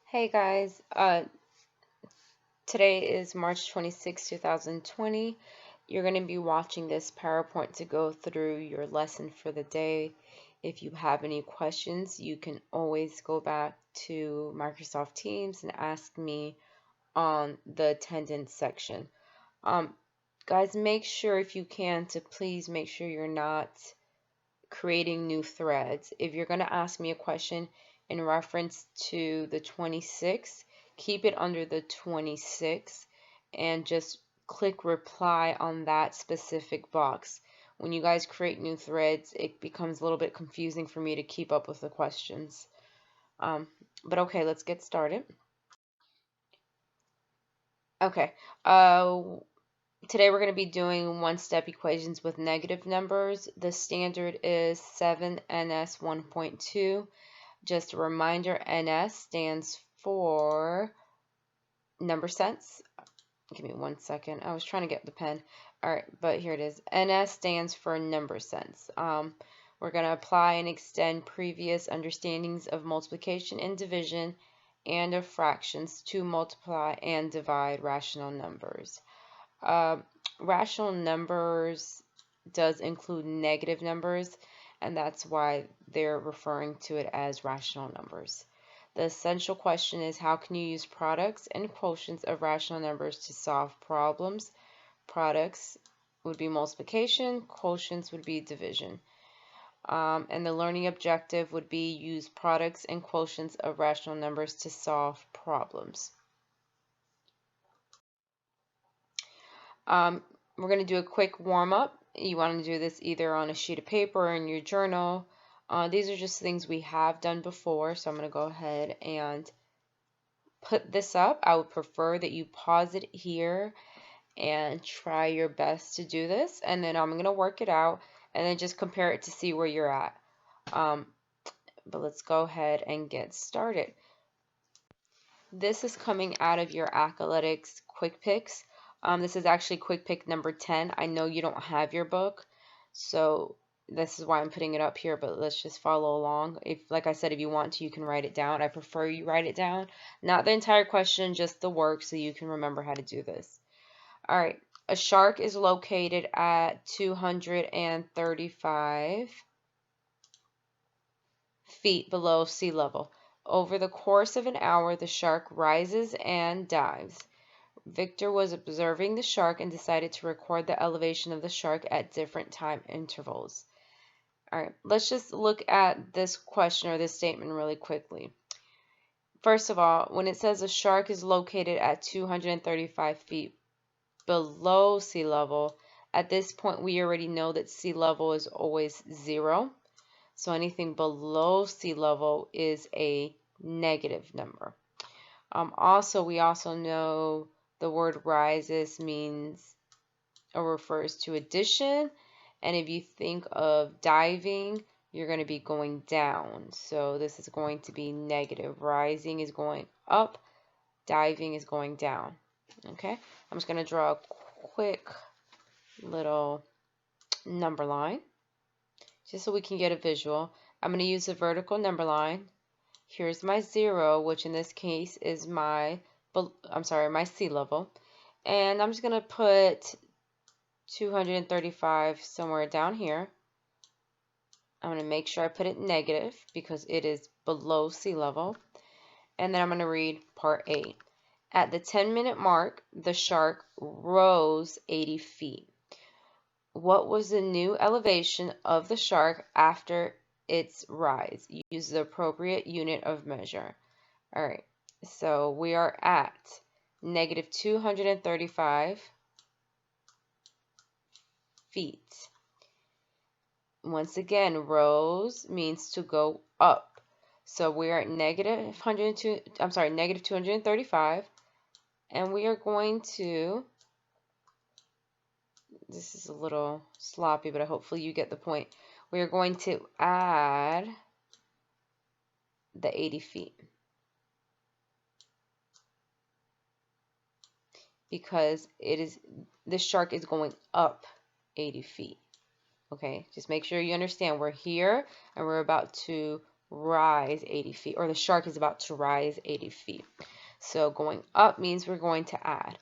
Hey guys, today is March 26, 2020. You're going to be watching this PowerPoint to go through your lesson for the day. If you have any questions, you can always go back to Microsoft Teams and ask me on the attendance section. Um, Guys, make sure if you can to please make sure you're not creating new threads. If you're going to ask me a question in reference to the 26th, keep it under the 26th and just click reply on that specific box. When you guys create new threads, it becomes a little bit confusing for me to keep up with the questions. Um, but okay, let's get started. Okay, today we're going to be doing one-step equations with negative numbers. The standard is 7NS 1.2. Just a reminder, NS stands for number sense. Give me 1 second. I was trying to get the pen. All right, but here it is. NS stands for number sense. We're going to apply and extend previous understandings of multiplication and division and of fractions to multiply and divide rational numbers. Rational numbers does include negative numbers, and that's why they're referring to it as rational numbers. The essential question is, how can you use products and quotients of rational numbers to solve problems? Products would be multiplication, quotients would be division. And the learning objective would be use products and quotients of rational numbers to solve problems. We're going to do a quick warm-up. You want to do this either on a sheet of paper or in your journal. These are just things we have done before, so I'm going to go ahead and put this up. I would prefer that you pause it here and try your best to do this, and then I'm going to work it out and then just compare it to see where you're at. But let's go ahead and get started. This is coming out of your Athletics Quick Picks. This is actually Quick Pick number 10. I know you don't have your book, so this is why I'm putting it up here, but let's just follow along. If, like I said, if you want to, you can write it down. I prefer you write it down. Not the entire question, just the work, so you can remember how to do this. All right. A shark is located at 235 feet below sea level. Over the course of an hour, the shark rises and dives. Victor was observing the shark and decided to record the elevation of the shark at different time intervals. All right, let's just look at this question or this statement really quickly. First of all, when it says a shark is located at 235 feet below sea level, at this point we already know that sea level is always 0. So anything below sea level is a negative number. We also know the word rises means or refers to addition. And if you think of diving, you're going to be going down. So this is going to be negative. Rising is going up. Diving is going down. Okay. I'm just going to draw a quick little number line just so we can get a visual. I'm going to use a vertical number line. Here's my 0, which in this case is my sea level. And I'm just going to put 235 somewhere down here. I'm going to make sure I put it negative because it is below sea level. And then I'm going to read part A. At the 10-minute mark, the shark rose 80 feet. What was the new elevation of the shark after its rise? Use the appropriate unit of measure. All right, so we are at negative 235 feet. Once again, rose means to go up. So we are at negative 235, and we are going to, this is a little sloppy, but hopefully you get the point. We are going to add the 80 feet. Because this shark is going up 80 feet. Okay, just make sure you understand we're here and we're about to rise 80 feet, or the shark is about to rise 80 feet. So going up means we're going to add.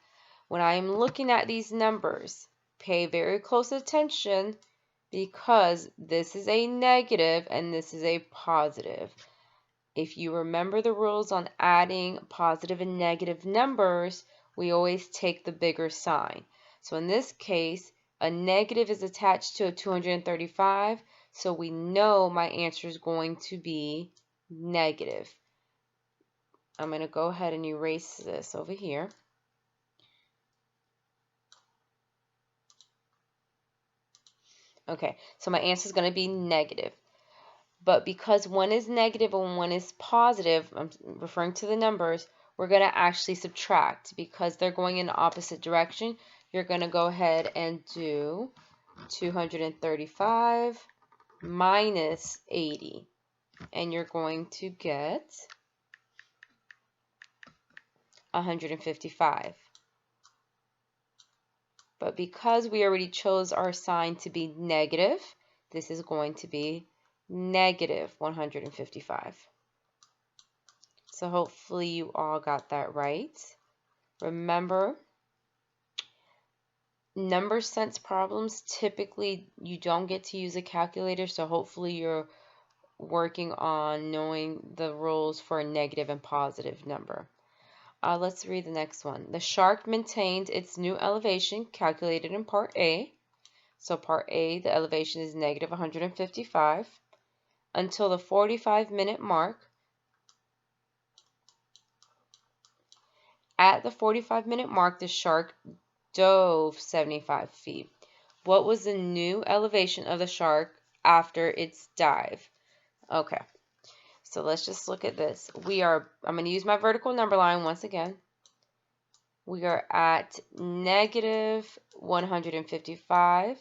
When I am looking at these numbers, pay very close attention because this is a negative and this is a positive. If you remember the rules on adding positive and negative numbers, we always take the bigger sign. So in this case, a negative is attached to a 235, so we know my answer is going to be negative. I'm going to go ahead and erase this over here. Okay, so my answer is going to be negative. But because one is negative and one is positive, I'm referring to the numbers, we're going to actually subtract. Because they're going in the opposite direction, you're going to go ahead and do 235 minus 80. And you're going to get 155. But because we already chose our sign to be negative, this is going to be negative 155. So hopefully you all got that right. Remember, number sense problems, typically you don't get to use a calculator, so hopefully you're working on knowing the rules for a negative and positive number. Let's read the next one. The shark maintained its new elevation calculated in part A. So part A, the elevation is negative 155 until the 45-minute mark. At the 45-minute mark, the shark dove 75 feet. What was the new elevation of the shark after its dive? Okay, so let's just look at this. I'm going to use my vertical number line once again. We are at negative 155.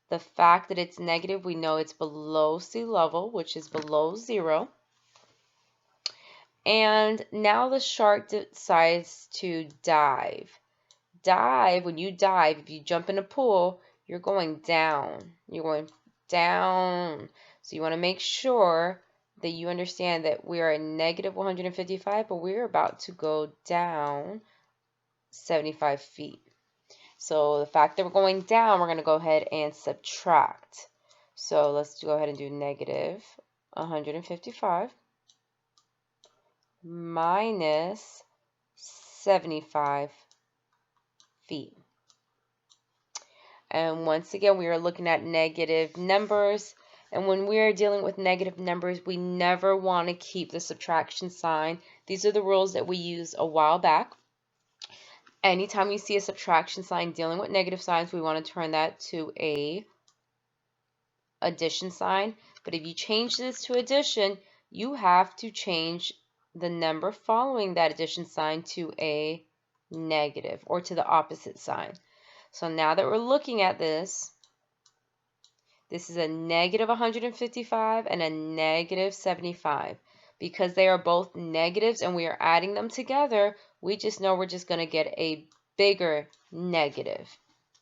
The fact that it's negative, we know it's below sea level, which is below 0. And now the shark decides to dive. When you dive, if you jump in a pool, you're going down. You're going down. So you want to make sure that you understand that we are at negative 155, but we're about to go down 75 feet. So the fact that we're going down, we're going to go ahead and subtract. So let's go ahead and do negative 155 minus 75 feet. And once again, we are looking at negative numbers. And when we are dealing with negative numbers, we never want to keep the subtraction sign. These are the rules that we used a while back. Anytime you see a subtraction sign dealing with negative signs, we want to turn that to a addition sign. But if you change this to addition, you have to change the number following that addition sign to a negative or to the opposite sign. So now that we're looking at this is a negative 155 and a negative 75. Because they are both negatives and we are adding them together, we just know we're just going to get a bigger negative.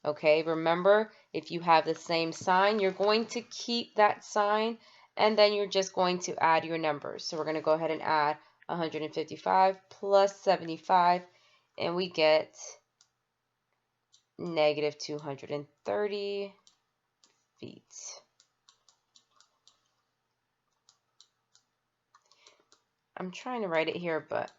Okay, remember, if you have the same sign, you're going to keep that sign and then you're just going to add your numbers. So we're going to go ahead and add 155 plus 75 and we get negative 230 feet. I'm trying to write it here, but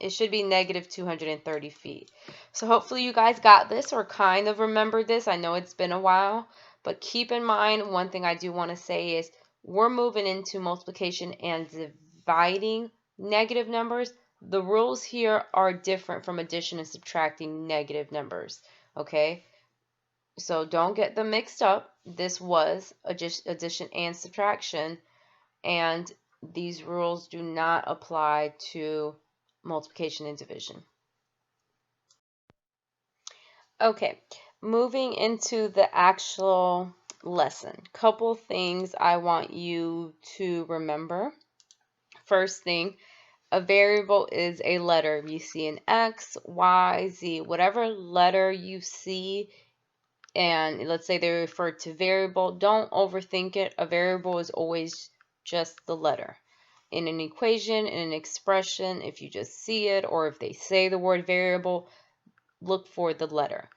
it should be negative 230 feet. So hopefully you guys got this or kind of remembered this. I know it's been a while, but keep in mind, one thing I do want to say is we're moving into multiplication and dividing negative numbers. The rules here are different from addition and subtracting negative numbers, okay? So don't get them mixed up. This was addition and subtraction, and these rules do not apply to multiplication and division. Okay, moving into the actual lesson. Couple things I want you to remember. First thing, a variable is a letter. You see an X, Y, Z, whatever letter you see and let's say they refer to variable, don't overthink it. A variable is always just the letter. In an equation, in an expression, if you just see it or if they say the word variable, look for the letter.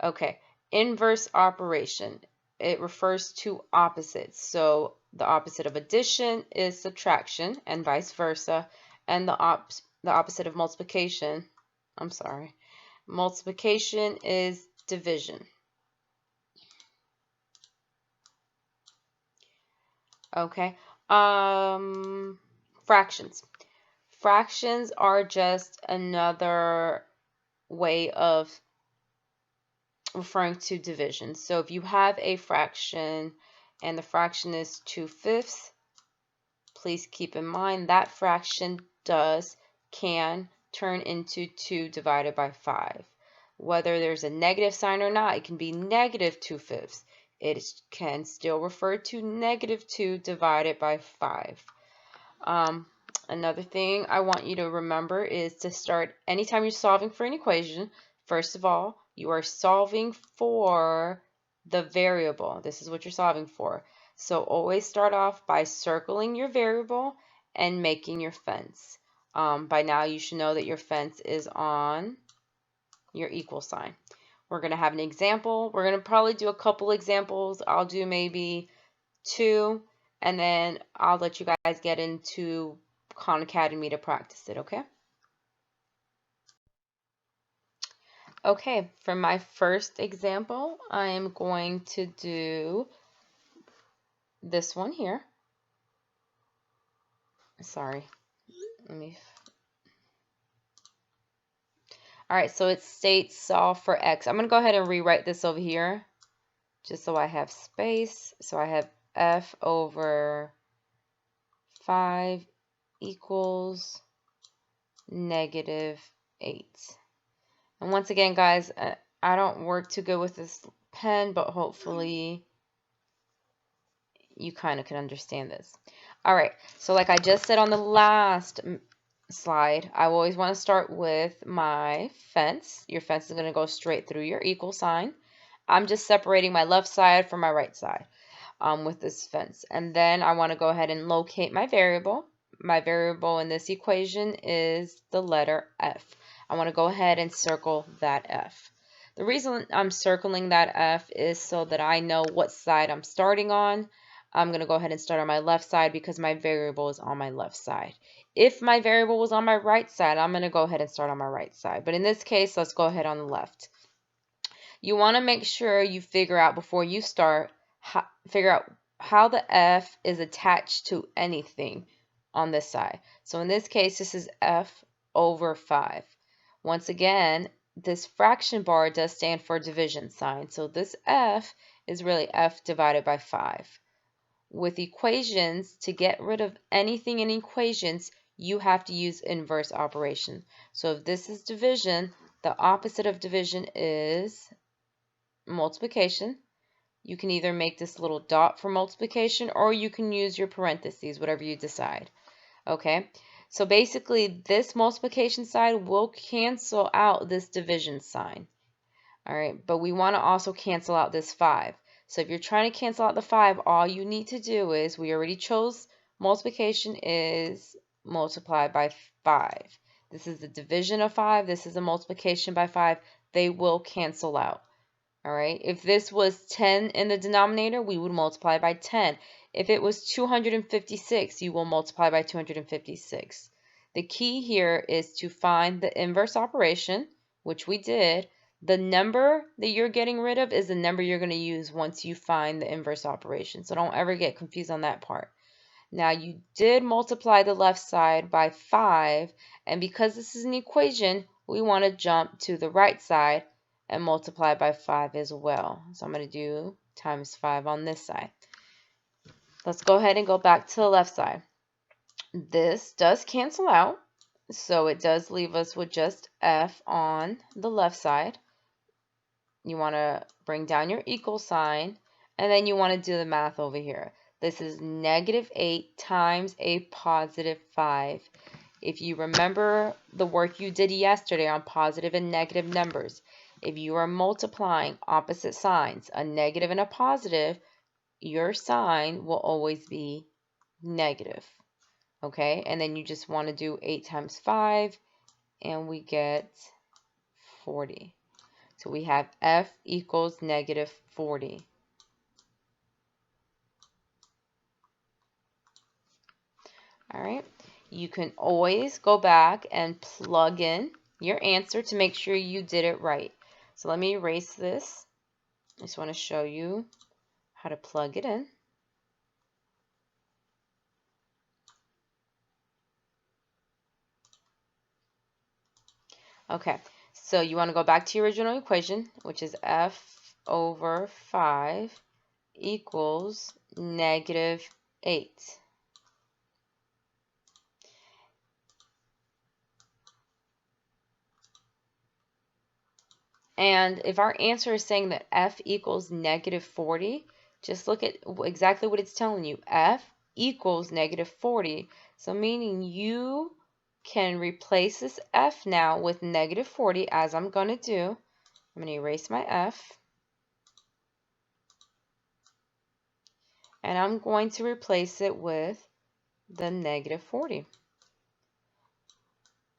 Okay, inverse operation. It refers to opposites. So the opposite of addition is subtraction and vice versa. And the opposite of multiplication, multiplication is division. Okay. Fractions. Fractions are just another way of referring to division. So if you have a fraction and the fraction is 2/5, please keep in mind that fraction can turn into 2 divided by 5. Whether there's a negative sign or not, it can be negative 2/5. It can still refer to negative 2 divided by 5. Another thing I want you to remember is to start, anytime you're solving for an equation, first of all, you are solving for the variable. This is what you're solving for. So always start off by circling your variable and making your fence. By now you should know that your fence is on your equal sign. We're going to have an example. We're going to probably do a couple examples. I'll do maybe 2, and then I'll let you guys get into Khan Academy to practice it, okay? Okay, for my first example, I am going to do this one here. Sorry, let me. All right, so it states solve for x. I'm going to go ahead and rewrite this over here just so I have space. So I have f over 5 equals negative 8. And once again, guys, I don't work too good with this pen, but hopefully you kind of can understand this. All right, so like I just said on the last slide, I always want to start with my fence. Your fence is going to go straight through your equal sign. I'm just separating my left side from my right side with this fence. And then I want to go ahead and locate my variable. My variable in this equation is the letter F. I want to go ahead and circle that F. The reason I'm circling that F is so that I know what side I'm starting on. I'm going to go ahead and start on my left side because my variable is on my left side. If my variable was on my right side, I'm going to go ahead and start on my right side. But in this case, let's go ahead on the left. You want to make sure you figure out before you start, figure out how the F is attached to anything on this side. So in this case, this is F over 5. Once again, this fraction bar does stand for division sign. So this F is really F divided by 5. With equations, to get rid of anything in equations, you have to use inverse operation. So if this is division, the opposite of division is multiplication. You can either make this little dot for multiplication or you can use your parentheses, whatever you decide. Okay, so basically this multiplication side will cancel out this division sign. All right, but we want to also cancel out this 5. So if you're trying to cancel out the 5, all you need to do is, we already chose multiplication is multiply by 5. This is the division of 5. This is a multiplication by 5. They will cancel out. All right, if this was 10 in the denominator, we would multiply by 10. If it was 256, you will multiply by 256. The key here is to find the inverse operation, which we did. The number that you're getting rid of is the number you're going to use once you find the inverse operation. So don't ever get confused on that part. Now you did multiply the left side by 5, and because this is an equation, we want to jump to the right side and multiply by 5 as well. So I'm going to do times 5 on this side. Let's go ahead and go back to the left side. This does cancel out, so it does leave us with just F on the left side. You want to bring down your equal sign, and then you want to do the math over here. This is negative 8 times a positive 5. If you remember the work you did yesterday on positive and negative numbers, if you are multiplying opposite signs, a negative and a positive, your sign will always be negative. Okay, and then you just want to do 8 times 5, and we get 40. So we have f equals negative 40. All right, you can always go back and plug in your answer to make sure you did it right. So let me erase this. I just want to show you how to plug it in. Okay, so you want to go back to your original equation, which is f over 5 equals negative 8. And if our answer is saying that f equals negative 40, just look at exactly what it's telling you. F equals negative 40. So meaning you can replace this f now with negative 40, as I'm going to do. I'm going to erase my f. And I'm going to replace it with the negative 40.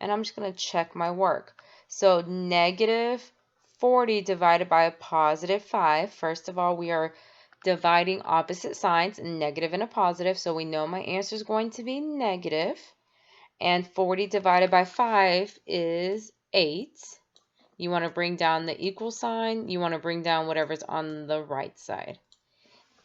And I'm just going to check my work. So negative 40 divided by a positive 5. First of all, we are dividing opposite signs, a negative and a positive. So we know my answer is going to be negative. And 40 divided by 5 is 8. You want to bring down the equal sign. You want to bring down whatever's on the right side.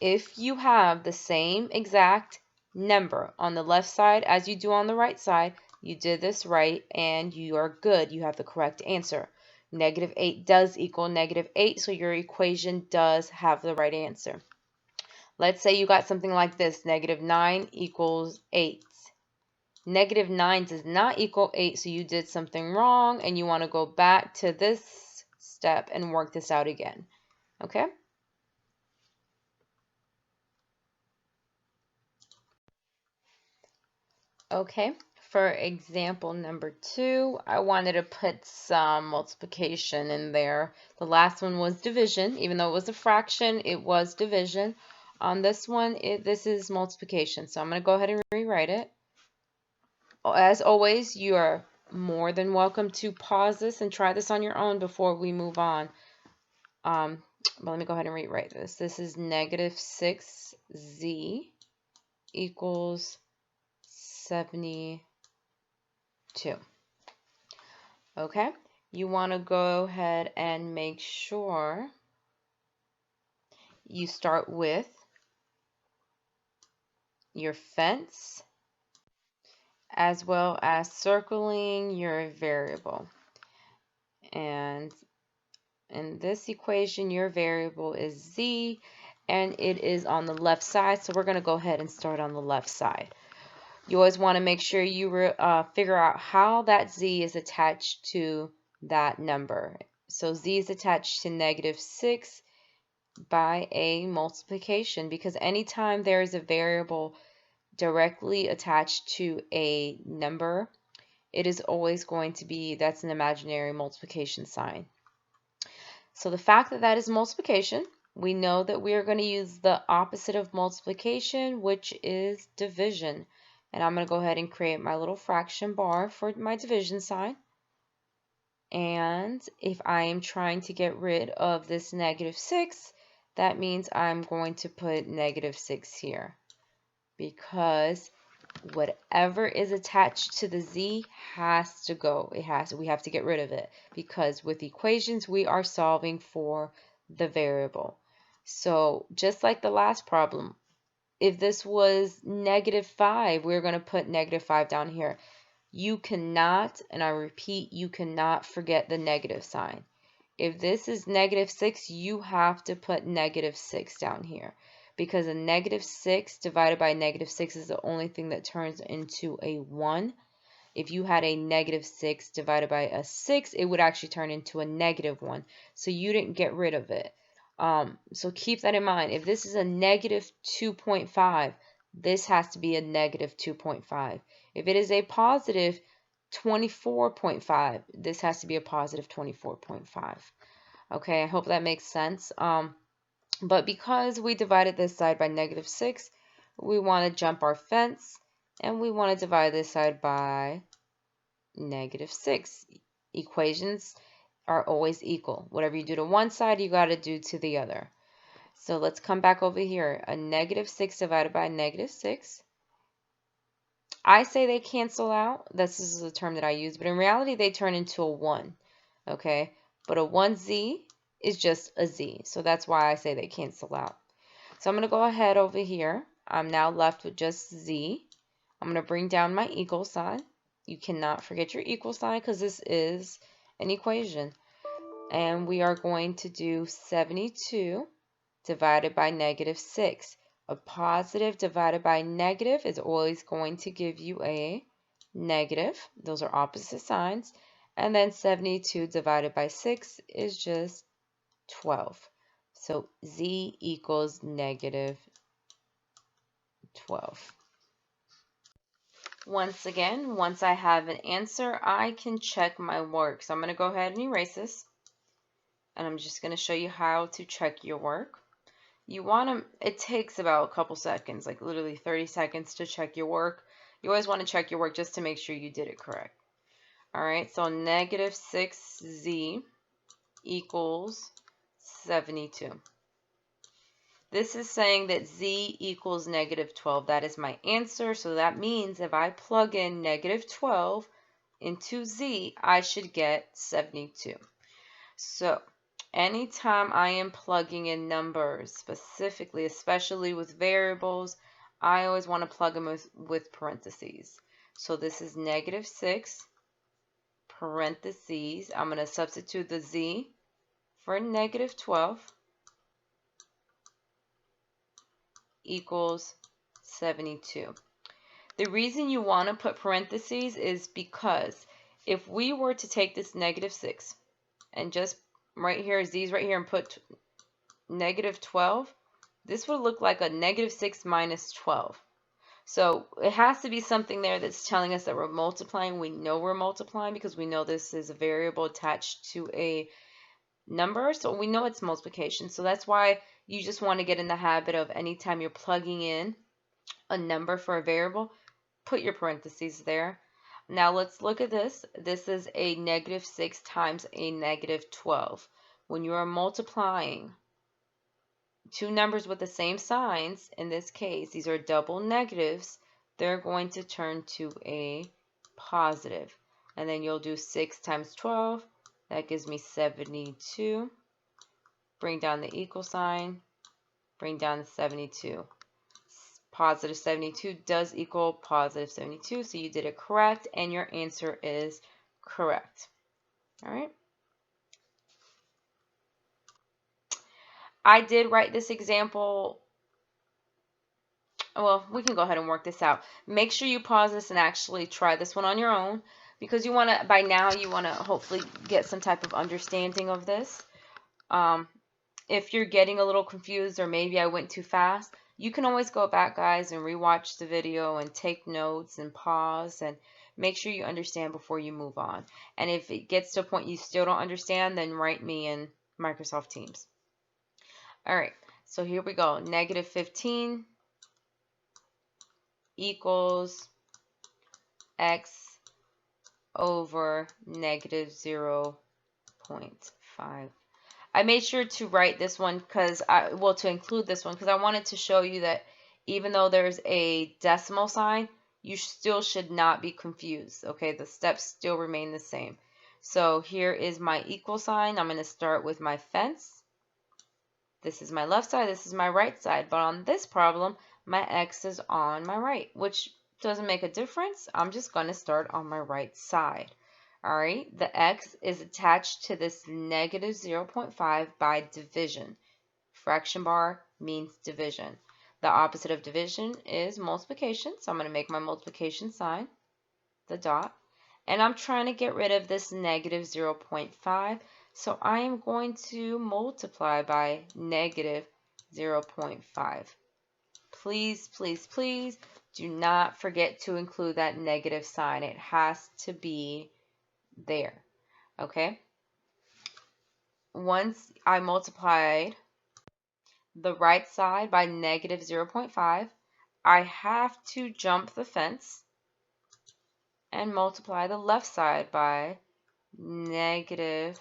If you have the same exact number on the left side as you do on the right side, you did this right and you are good. You have the correct answer. Negative 8 does equal negative 8, so your equation does have the right answer. Let's say you got something like this, negative 9 equals 8. Negative 9 does not equal 8, so you did something wrong and you want to go back to this step and work this out again. Okay? Okay, for example number 2, I wanted to put some multiplication in there. The last one was division. Even though it was a fraction, it was division. On this one, this is multiplication. So I'm going to go ahead and rewrite it. As always, you are more than welcome to pause this and try this on your own before we move on. But let me go ahead and rewrite this. This is negative 6z equals 72. Okay, you want to go ahead and make sure you start with your fence as well as circling your variable. And in this equation, your variable is z, and it is on the left side, so we're going to go ahead and start on the left side. You always want to make sure you figure out how that z is attached to that number. So z is attached to negative 6 by a multiplication, because anytime there is a variable directly attached to a number, it is always going to be, that's an imaginary multiplication sign. So the fact that that is multiplication, we know that we are going to use the opposite of multiplication, which is division. And I'm going to go ahead and create my little fraction bar for my division sign. And if I am trying to get rid of this negative 6, that means I'm going to put negative 6 here, because whatever is attached to the z has to go. We have to get rid of it, because with equations we are solving for the variable. So just like the last problem, if this was negative 5, we're going to put negative 5 down here. You cannot, and I repeat, you cannot forget the negative sign. If this is negative 6, you have to put negative 6 down here, because a negative 6 divided by negative 6 is the only thing that turns into a 1. If you had a negative 6 divided by a 6, it would actually turn into a negative 1. So you didn't get rid of it. So keep that in mind. If this is a negative 2.5, this has to be a negative 2.5. If it is a positive 24.5, this has to be a positive 24.5. Okay, I hope that makes sense. But because we divided this side by -6, we want to jump our fence, and we want to divide this side by -6. Equations are always equal. Whatever you do to one side, you got to do to the other. So let's come back over here. A -6 divided by -6. I say they cancel out. This is the term that I use, but in reality, they turn into a 1. Okay? But a 1z is just a z. So that's why I say they cancel out. So I'm going to go ahead over here. I'm now left with just z. I'm going to bring down my equal sign. You cannot forget your equal sign because this is an equation. And we are going to do 72 divided by -6. A positive divided by negative is always going to give you a negative. Those are opposite signs. And then 72 divided by 6 is just 12. So z equals -12. Once again, once I have an answer, I can check my work. So I'm going to go ahead and erase this. And I'm just going to show you how to check your work. You want to, it takes about a couple seconds, like literally 30 seconds to check your work. You always want to check your work just to make sure you did it correct. All right, so -6z equals 72. This is saying that z equals -12. That is my answer. So that means if I plug in -12 into z, I should get 72. So anytime I am plugging in numbers, specifically, especially with variables, I always want to plug them with parentheses. So this is -6, parentheses. I'm going to substitute the z for -12 equals 72. The reason you want to put parentheses is because if we were to take this -6 and just right here, z's right here, and put -12, this would look like a -6 minus 12. So it has to be something there that's telling us that we're multiplying. We know we're multiplying because we know this is a variable attached to a number, so we know it's multiplication. So that's why you just want to get in the habit of anytime you're plugging in a number for a variable, put your parentheses there. Now let's look at this. This is a -6 times a -12. When you are multiplying two numbers with the same signs, in this case, these are double negatives, they're going to turn to a positive. And then you'll do 6 times 12. That gives me 72. Bring down the equal sign. Bring down the 72. Positive 72 does equal positive 72. So you did it correct, and your answer is correct. All right. I did write this example. Well, we can go ahead and work this out. Make sure you pause this and actually try this one on your own, because you want to, by now, you want to hopefully get some type of understanding of this. If you're getting a little confused or maybe I went too fast, you can always go back, guys, and rewatch the video and take notes and pause and make sure you understand before you move on. And if it gets to a point you still don't understand, then write me in Microsoft Teams. All right, so here we go. -15 equals x over -0.5. I made sure to write this one to include this one because I wanted to show you that even though there's a decimal sign, you still should not be confused. Okay, the steps still remain the same. So here is my equal sign. I'm going to start with my fence. This is my left side, this is my right side. But on this problem, my x is on my right, which doesn't make a difference. I'm just going to start on my right side. All right, the x is attached to this -0.5 by division. Fraction bar means division. The opposite of division is multiplication. So I'm going to make my multiplication sign, the dot. And I'm trying to get rid of this -0.5. So I am going to multiply by -0.5. Please, please, please do not forget to include that negative sign. It has to be there. Okay? once I multiplied the right side by negative 0.5, I have to jump the fence and multiply the left side by negative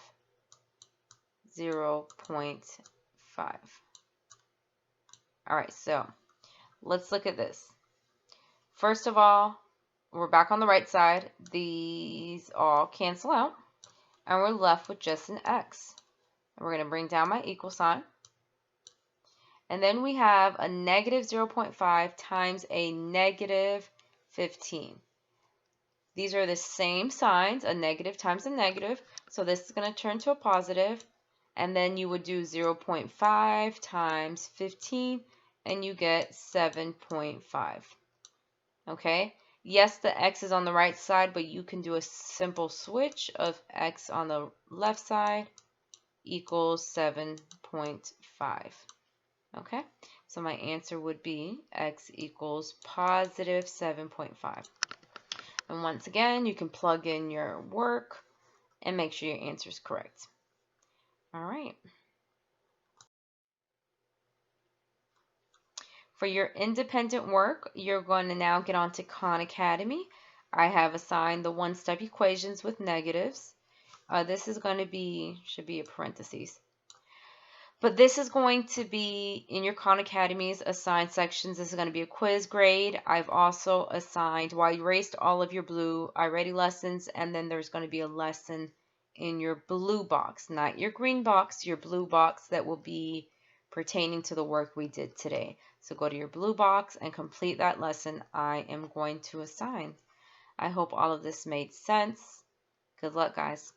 0.5. All right, so let's look at this. First of all, we're back on the right side. These all cancel out, and we're left with just an x. And we're going to bring down my equal sign. And then we have a negative 0.5 times a negative 15. These are the same signs, a negative times a negative. So this is going to turn to a positive. And then you would do 0.5 times 15, and you get 7.5. Okay? Yes, the x is on the right side, but you can do a simple switch of x on the left side equals 7.5. Okay? So my answer would be x equals positive 7.5. And once again, you can plug in your work and make sure your answer is correct. All right. For your independent work, you're going to now get on to Khan Academy. I have assigned the one-step equations with negatives. This is going to be, should be a parentheses. But this is going to be in your Khan Academy's assigned sections. This is going to be a quiz grade. I've also assigned, well, I erased all of your blue iReady lessons, and then there's going to be a lesson in your blue box, not your green box, your blue box that will be pertaining to the work we did today. So go to your blue box and complete that lesson I am going to assign. I hope all of this made sense. Good luck, guys.